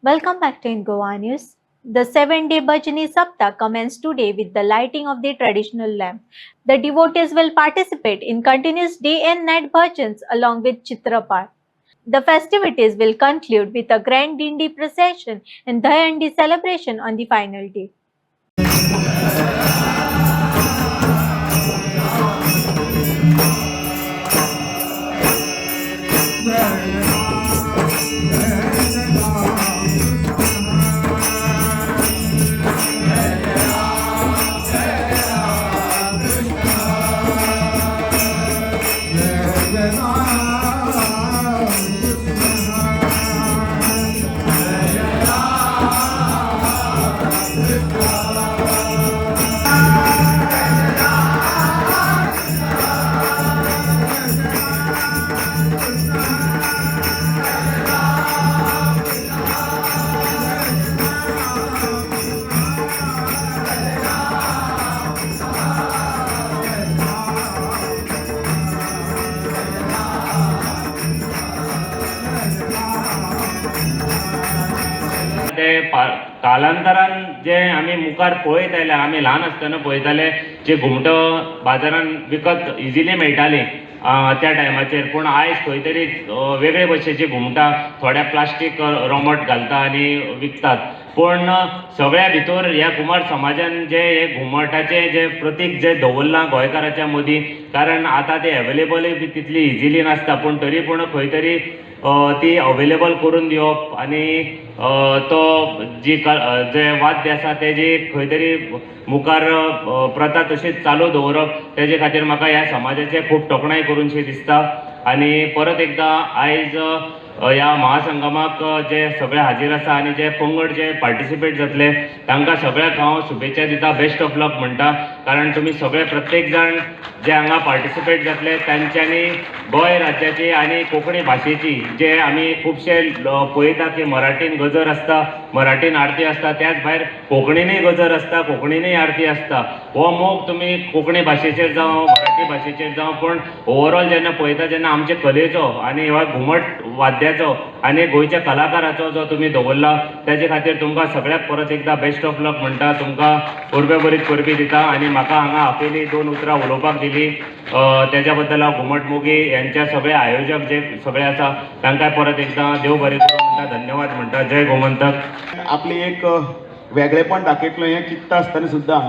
Welcome back to In Goa News. The 7-day Bhajani Saptah commenced today with the lighting of the traditional lamp. The devotees will participate in continuous day and night bhajans along with Chitrapar. The festivities will conclude with a grand Dindi procession and Dayandi celebration on the final day. कालांतरान जे आमी मुखार पळयत आयले, आमी ल्हान आसतना पळयताले जे घुमटो बाजारान विकत इजिली मेळटाली त्या टायमाचेर, पूण आयज खंय तरी वेगळे भशेची घुमटां थोड्या प्लास्टीक रोमट घालता आनी विकतात. पण सगळ्या भितर ह्या कुमार समाजान जे हे घुमटाचे जे प्रतीक जे दवरलां गोंयकाराच्या मदीं, कारण आतां ते अवेलेबलूय बी तितली इजिली नासता, पूण तरी पूण खंय तरी ती अवेलेबल करून दिवप आनी तो जी जे वाद्य आसा तेजी खंय तरी मुखार प्रथा तशीच चालू दवरप, तेजे खातीर म्हाका ह्या समाजाचे खूब तोखणाय करूनशी दिसता. आनी परत एकदां आयज ह्या महासंगमाक जे सगळे हाजीर आसा आनी जे पंगड जे पार्टिसिपेट जातले तांकां सगळ्यांक हांव शुभेच्छा दिता, बेस्ट ऑफ लक म्हणटा. कारण तुमी सगळे प्रत्येक जाण जे हांगा पार्टिसिपेट जातले तांच्यांनी गोंय राज्याची आनी कोंकणी भाशेची जे आमी खुबशे पळयता की मराठीन गजर आसता, मराठीन आरती आसता, त्याच भायर कोंकणीनय गजर आसता, कोंकणीनय आरती आसता. हो मोग तुमी कोंकणी भाशेचेर जावं मराठी भाशेचेर जावं, पूण ओवरऑल जेन्ना पळयता जेन्ना आमचे कलेचो आनी ह्या घुमट वाद्याचो आनी गोंयच्या कलाकाराचो जो तुमी दवरला, तेजे खातीर तुमकां सगळ्याक परत एकदा बेस्ट ऑफ लक म्हणटा. तुमकां परबे बरीत परबी दिता आनी म्हाका हांगा आपली 2 उतरां उलोवपाक दिली, तेज्या बद्दल हांव घुमट मोगी यांच्या सगळे आयोजक जे सगळे आसा तांकां परत एकदा देव बरें करूं म्हणटा, धन्यवाद म्हणटा. जय गोमंतक. आपली एक वेगळेपण दाखयतलो हें चिंतता आसतना सुद्दां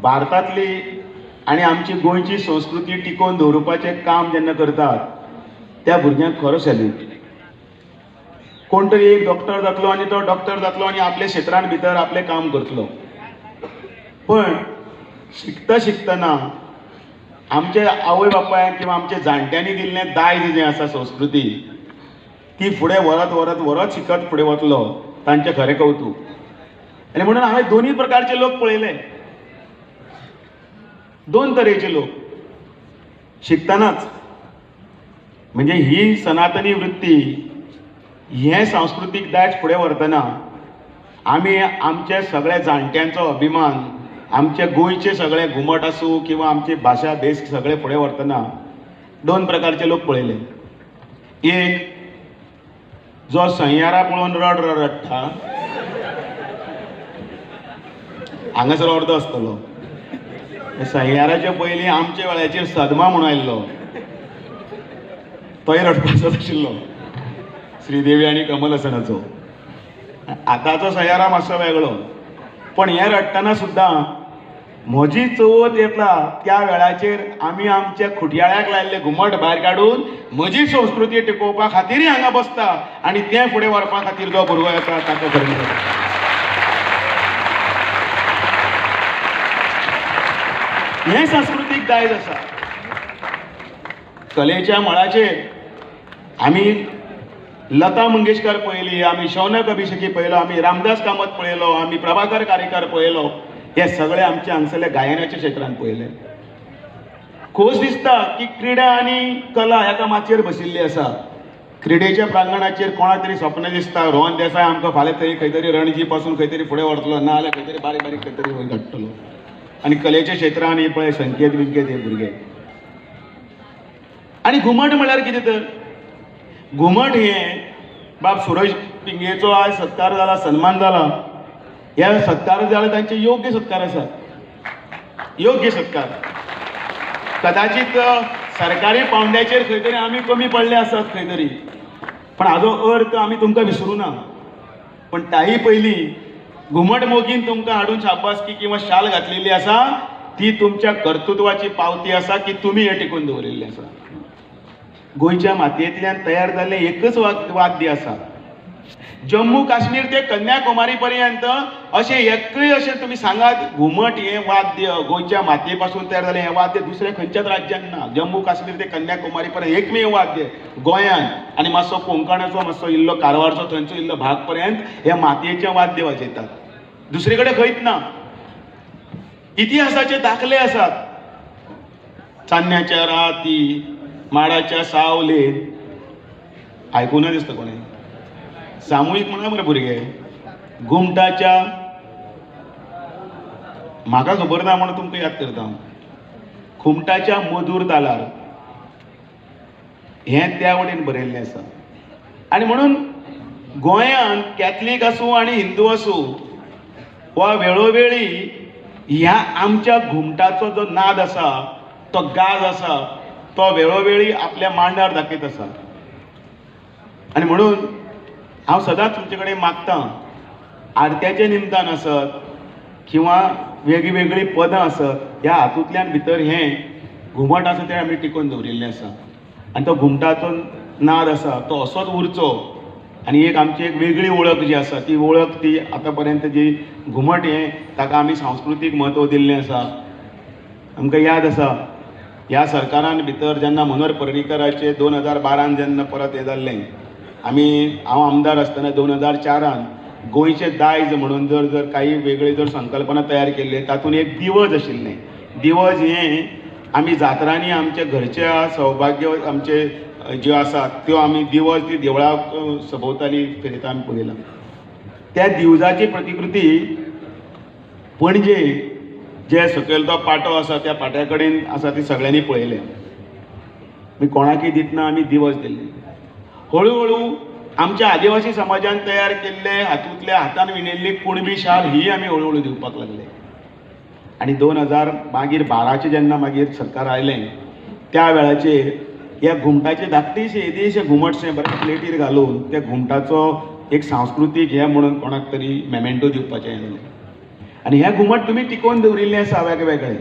भारतांतली आनी आमची गोंयची संस्कृती टिकोवन दवरपाचें काम जेन्ना करतात त्या भुरग्यांक खरो सॅल्यूट. कोण तरी एक डॉक्टर जातलो आनी तो डॉक्टर जातलो आनी आपल्या क्षेत्रांत भितर आपलें काम करतलो, पण शिकता शिकतना आमच्या आवय बापायन किंवा आमच्या जाणट्यांनी दिल्लें दायज जें आसा संस्कृती, ती फुडें व्हरत शिकत फुडें वतलो, तांचें खरें कौतूक. आनी म्हणून हांवें दोनूय प्रकारचे लोक पळयले, 2 तरेचे लोक शिकतनाच. म्हणजे ही सनातनी वृत्ती, हें सांस्कृतीक दायज फुडें व्हरतना आमी आमचे सगळे जाणट्यांचो अभिमान, आमचे गोंयचे सगळे घुमट आसूं किंवा आमची भाशा देश सगळे फुडें व्हरतना 2 प्रकारचे लोक पळयले. एक जो सैयारा पळोवन रडटा, हांगासर अर्दो आसतलो. सैयाराच्या पयलीं आमच्या वेळाचेर सदमा म्हणून आयिल्लो, तोय रडपाचो आशिल्लो, श्रीदेवी आनी कमल हसनाचो. आतांचो सैयारा मातसो वेगळो, पण हें रडटना सुद्दां म्हजी चवथ येता त्या वेळाचेर आमी आमच्या खुटयाळ्याक लायिल्ले घुमट भायर काडून म्हजी संस्कृती टिकोवपा खातीरय हांगा बसता आनी तें फुडें व्हरपा खातीर जो भुरगो येता ताका खरें करता. हें सांस्कृतीक दायज आसा. कलेच्या मळाचेर आमी लता मंगेशकर पळयली, आमी शौनक अभिषेकी पळयलो, आमी रामदास कामत पळयलो, आमी प्रभाकर कारेकर पळयलो. हे सगळे आमचे हांगसरले गायनाच्या क्षेत्रांत पळयले. खोस दिसता की क्रीडा आनी कला एका माचयेर बशिल्ली आसा. क्रिडेच्या प्रांगणाचेर कोणा तरी स्वप्न दिसता, रोहन देसाय आमकां फाल्यां तरी खंय तरी रणजी पासून खंय तरी फुडें व्हरतलो, ना जाल्यार खंय तरी बारीक बारीक खंय तरी वयर काडटलो. आनी कलेच्या क्षेत्रांत हे पळय संकेत बिंकेत हे भुरगे. आनी घुमट म्हळ्यार कितें तर घुमट हें बाब सुरेश पिंगेचो आज सत्कार जाला, सन्मान जाला. ह्या सत्कार जाला तांचे योग्य सत्कार आसात, योग्य सत्कार. कदाचित सरकारी पावंड्याचेर खंय तरी आमी कमी पडले आसात खंय तरी, पण हाजो अर्थ आमी तुमकां विसरूं ना. पण ताही पयलीं घुमट मोगीन तुमकां हाडून शाबासकी किंवा शाल घातलेली आसा, ती तुमच्या कर्तृत्वाची पावती आसा की तुमी हे टिकून दवरिल्लें आसा. गोंयच्या मातयेंतल्यान तयार जाल्लें एकच वाद्य आसा. जम्मू काश्मीर ते कन्याकुमारी पर्यंत अशें एकय अशें तुमी सांगात घुमट हें वाद्य गोंयच्या मातये पासून तयार जालें हें वाद्य दुसऱ्या खंयच्याच राज्यात ना. जम्मू काश्मीर ते कन्याकुमारी पर्यंत एकमेव वाद्य गोंयान, आनी मातसो कोंकणाचो मातसो इल्लो कारवारचो थंयचो इल्लो भाग पर्यंत हे मातयेचें वाद्य वाजयतात. दुसरे कडेन खंयच ना. इतिहासाचे दाखले आसात. चान्न्याच्या राती, माडाच्या सावलेन, आयकून दिसता कोणें. सामुहीक म्हणा मरे भुरगे. घुमटाच्या, म्हाका खबर ना म्हणून तुमकां याद करता हांव. घुमटाच्या मधुर तालार हें त्या वटेन बरयल्लें आसा. आनी म्हणून गोंयांत कॅथलीक आसूं आनी हिंदू आसूं वा वेळोवेळी ह्या आमच्या घुमटाचो जो नाद आसा, तो गाज आसा, तो वेळोवेळी आपल्या मांडार दाखयत आसा. आनी म्हणून हांव सदांच तुमचे कडेन मागतां, आरत्याचें निमतान आसत किंवा वेगळीवेगळी पदां आसत, ह्या हातूंतल्यान भितर हें घुमट आसा तें आमी टिकोवन दवरिल्लें आसा. आनी तो घुमटाचो नाद आसा तो असोच उरचो. आनी एक आमची एक वेगळी वळख जी आसा, ती वळख ती आतां पर्यंत जी घुमट हें ताका आमी सांस्कृतीक म्हत्व दिल्लें आसा. आमकां याद आसा ह्या सरकारान भितर जेन्ना मनोहर पर्रीकराचें 2012 जेन्ना परत हें जाल्लें, हांव आमदार आसतना 2004 गोंयचें दायज म्हणून जर काही वेगळे जर संकल्पना तयार केल्ले, तातूंत एक दिवज आशिल्लें. दिवज हें आमी जात्रांनी आमच्या घरच्या सौभाग्य आमचे ज्यो आसात त्यो आमी दिवज ती देवळा सभोवताली फिरयता आमी पळयला. त्या दिवजाची प्रतिकृती पणजे जे सकयल तो पाटो आसा त्या पाट्या कडेन आसा ती सगळ्यांनी पळयल्या. आमी कोणाकय दितना आमी दिवज दिल्ले. हळू आमच्या आदिवासी समाजान तयार केल्ले हातूंतल्या हातान विणिल्ली कुणबी शाल ही आमी हळू दिवपाक लागले. आनी 2012 जेन्ना मागीर सरकार आयलें, त्या वेळाचेर ह्या घुमटाचे धाकटेशे येदेशे घुमटशे बरें प्लेटीर घालून त्या घुमटाचो एक सांस्कृतीक हें म्हणून कोणाक तरी मेमेंटो दिवपाचें आयलें. आनी हें घुमट तुमी टिकोवन दवरिल्लें आसा वेगवेगळें.